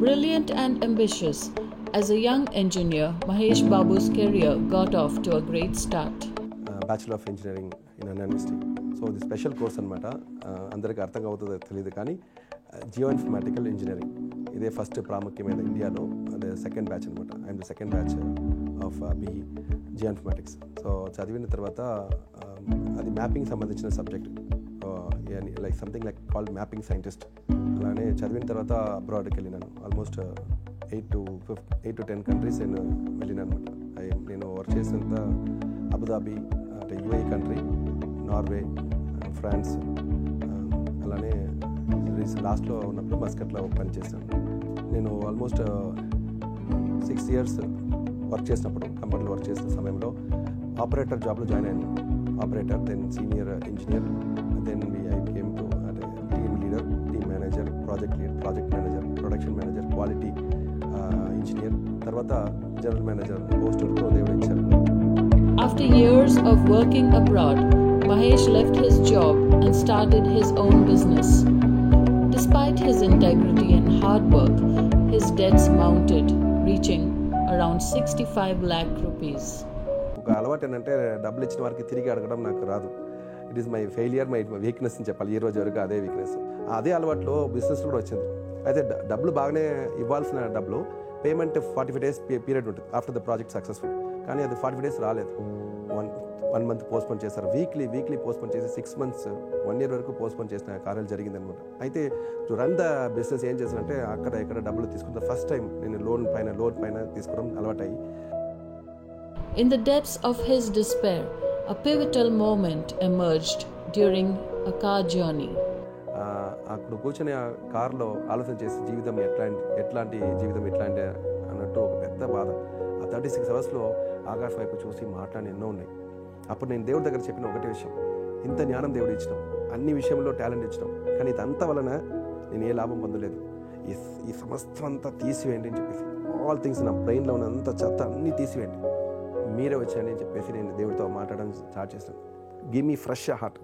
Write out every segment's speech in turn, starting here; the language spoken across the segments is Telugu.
Brilliant and ambitious, as a young engineer, Mahesh Babu's career got off to a great start. Bachelor of Engineering in Anna University. So the special course అనమాట అందరికీ అర్థం అవుతుందో తెలియదు కానీ జియో ఇన్ఫర్మాటికల్ ఇంజనీరింగ్ ఇదే ఫస్ట్ ప్రాముఖ్యమైన ఇండియాలో అదే సెకండ్ బ్యాచ్ అనమాట. I'm the second batch of B geoinformatics. So చదివిన తర్వాత అది మ్యాపింగ్ సంబంధించిన subject, like something like called mapping scientist. అలానే చదివిన తర్వాత అబ్రాడ్కి వెళ్ళినాను. ఆల్మోస్ట్ 8 to 10 కంట్రీస్ నేను వెళ్ళినాను అనమాట. నేను వర్క్ చేసినంత అబుదాబి అంటే యూఏఈ కంట్రీ, నార్వే, ఫ్రాన్స్, అలానే లాస్ట్లో ఉన్నప్పుడు మస్కట్లో పనిచేశాను. నేను ఆల్మోస్ట్ 6 years వర్క్ చేసినప్పుడు కంపెనీలో వర్క్ చేసిన సమయంలో ఆపరేటర్ జాబ్లో జాయిన్ అయ్యాను. Operator, then senior engineer, then I came to అంటే team leader, team manager, project lead, project manager, production manager, quality engineer, తర్వాత జనరల్ మేనేజర్ పోస్ట్ వరకు దేవుడు ఇచ్చారు. After years of working abroad, Mahesh left his job and started his own business. Despite his integrity and hard work, his debts mounted, reaching around 65 lakh rupees. ఒక అలవాటు ఏంటంటే డబ్బులు ఇచ్చిన వారికి తిరిగి అడగడం నాకు రాదు. It is my failure, my weakness అని చెప్పాలి. ఈ రోజు వరకు అదే వీక్నెస్, అదే అలవాట్లో బిజినెస్ కూడా వచ్చింది. అయితే డబ్బులు బాగానే ఇవ్వాల్సిన డబ్బులు పేమెంట్ 45 days పీరియడ్ ఉంటుంది ఆఫ్టర్ ద ప్రాజెక్ట్ సక్సెస్ఫుల్. కానీ అది 45 days రాలేదు. 1 month పోస్ట్పోన్ చేశారు. వీక్లీ పోస్ట్పోన్ చేసి 6 months 1 year వరకు పోస్ట్పోన్ చేసిన కార్యాలు జరిగిందనమాట. అయితే టు రన్ ద బిజినెస్ ఏం చేశానంటే అక్కడ ఇక్కడ డబ్బులు తీసుకున్న ఫస్ట్ టైం నేను లోన్ పైన తీసుకోవడం అలవాటయ్యి. In the depths of his despair, a pivotal moment emerged during a car journey. అక్కడ కూర్చొని ఆ కార్లో ఆలోచన చేసి జీవితం ఎట్లాంటి అన్నట్టు ఒక పెద్ద బాధ. ఆ 36 hours ఆకాశ వైపు చూసి మాట్లాడి ఎన్నో ఉన్నాయి. అప్పుడు నేను దేవుడి దగ్గర చెప్పిన ఒకటే విషయం, ఇంత జ్ఞానం దేవుడు ఇచ్చినాం, అన్ని విషయంలో టాలెంట్ ఇచ్చినాం, కానీ ఇదంతా వలన నేను ఏ లాభం పొందలేదు. ఈ సమస్తం అంతా తీసివేయండి అని చెప్పేసి, ఆల్ థింగ్స్ నా బ్రెయిన్లో ఉన్నంత చెత్త అన్నీ తీసివేయండి, మీరే వచ్చాయని అని చెప్పేసి నేను దేవుడితో మాట్లాడడం స్టార్ట్ చేశాను. Give me fresh heart,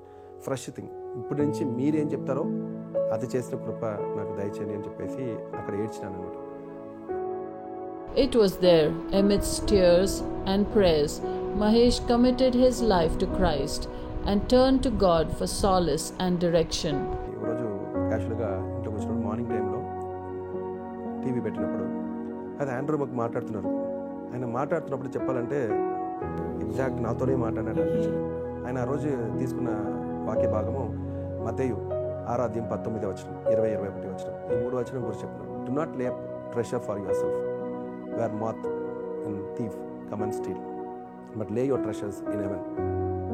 fresh thing, ఇప్పటి నుంచి మీరేం చెప్తారో అది చేసిన కృప నాకు దయచేయండి అని చెప్పేసి అక్కడ ఏడ్చినాను అనమాట. It was there, amidst tears and prayers, Mahesh committed his life to Christ and turned to God for solace and direction. ఈరోజు క్యాషువల్గా ఇంట్లోకి వచ్చినప్పుడు మార్నింగ్ టైంలో టీవీ పెట్టినప్పుడు అది ఆండ్రూ మాకు మాట్లాడుతున్నారు. ఆయన మాట్లాడుతున్నప్పుడు చెప్పాలంటే ఎగ్జాక్ట్ నాతోనే మాట్లాడినట్టు అనిపించింది. ఆయన ఆ రోజు తీసుకున్న వాక్య భాగము మత్తయి 6:19 20-21 ఈ 3 వచనం గురించి చెప్తున్నాను. Do not lay up treasure for yourself where moth and thief come and steal, but lay your treasures in heaven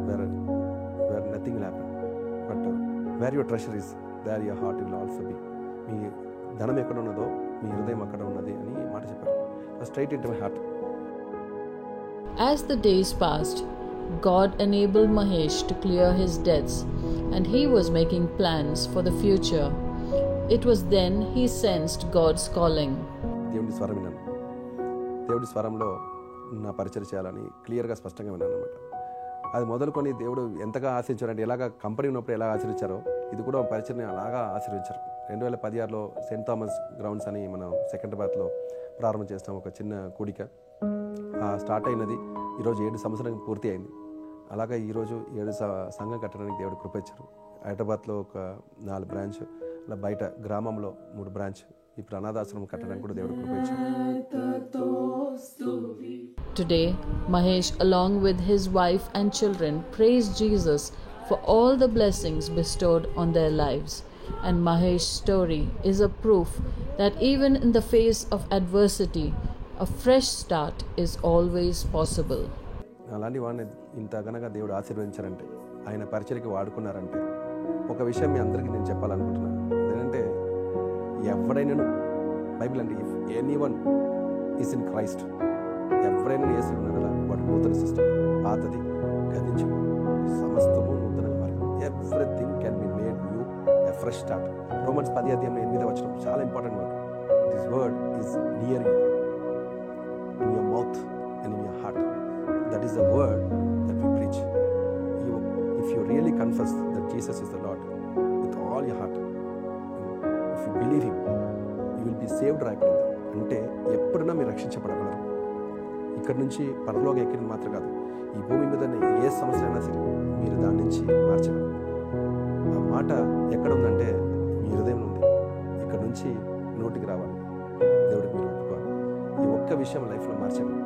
where nothing will happen, but where your treasure is, there your heart will also be. మీ ధనం ఎక్కడ ఉన్నదో మీ హృదయం అక్కడ ఉన్నది అని మాట చెప్పారు. Straight into my heart. As the days passed, God enabled Mahesh to clear his debts, and he was making plans for the future. It was then he sensed God's calling. దేవుడి స్వరం విన్నాను. దేవుడి స్వరంలో నా పరిచయం చేయాలని క్లియర్గా స్పష్టంగా విన్నాను అనమాట. అది మొదలుకొని దేవుడు ఎంతగా ఆశీర్వించారంటే, ఎలాగ కంపెనీ ఉన్నప్పుడు ఎలా ఆశీర్వించారో ఇది కూడా పరిచయం అలాగా ఆశీర్వించారు. 2016లో సెయింట్ థామస్ గ్రౌండ్స్ అని మనం సికింద్రాబాద్లో ప్రారంభం చేస్తాం, ఒక చిన్న కూడిక. స్టార్ట్ అయినది ఈరోజు 7 సంవత్సరాలు పూర్తి అయింది. అలాగే ఈరోజు 7 సంఘం కట్టడానికి దేవుడు కృప ఇచ్చారు. హైదరాబాద్లో ఒక 4 బ్రాంచ్, అలా బయట గ్రామంలో 3 బ్రాంచ్, ఇప్పుడు అనాథాశ్రమం కట్టడానికి కూడా దేవుడు కృప ఇచ్చారు. Today, Mahesh, along with his wife and children, praise Jesus for all the blessings bestowed on their lives. And Mahesh's story is a proof that even in the face of adversity, a fresh start is always possible. అలాంటి వాడిని ఇంత ఘనంగా దేవుడు ఆశీర్వదించారంటే, ఆయన పరిచర్యకి వాడుకున్నారంటే, ఒక విషయం మీ అందరికీ నేను చెప్పాలనుకుంటున్నాను. అదేంటంటే ఎవరైనా బైబిల్ అంటే if anyone is in Christ, ఎవరైనా యేసులో ఉన్నారా వాడు నూతన సృష్టి, పాతది గతించు, సమస్తము నూతనంగా మారింది. Everything can be made new, a fresh start. Romans 10:8 చాలా important word. This word is near you, in your mouth and in your heart. That is the word that we preach. If you really confess Jesus is the Lord with all your heart. If you believe Him, you will be saved రాయబడింది. అంటే ఎప్పుడైనా మీరు రక్షించబడగలరు. ఇక్కడ నుంచి పరలోకి ఎక్కిన మాత్రం కాదు, ఈ భూమి మీద ఏ సమస్య అయినా సరే మీరు దాని నుంచి మార్చగలరు. ఆ మాట ఎక్కడ ఉందంటే మీ హృదయంలో ఉంది. ఇక్కడ నుంచి నోటికి రావాలి, దేవుడికి మీరు ఒప్పుకోవాలి. ఈ ఒక్క విషయం లైఫ్లో మార్చగలరు.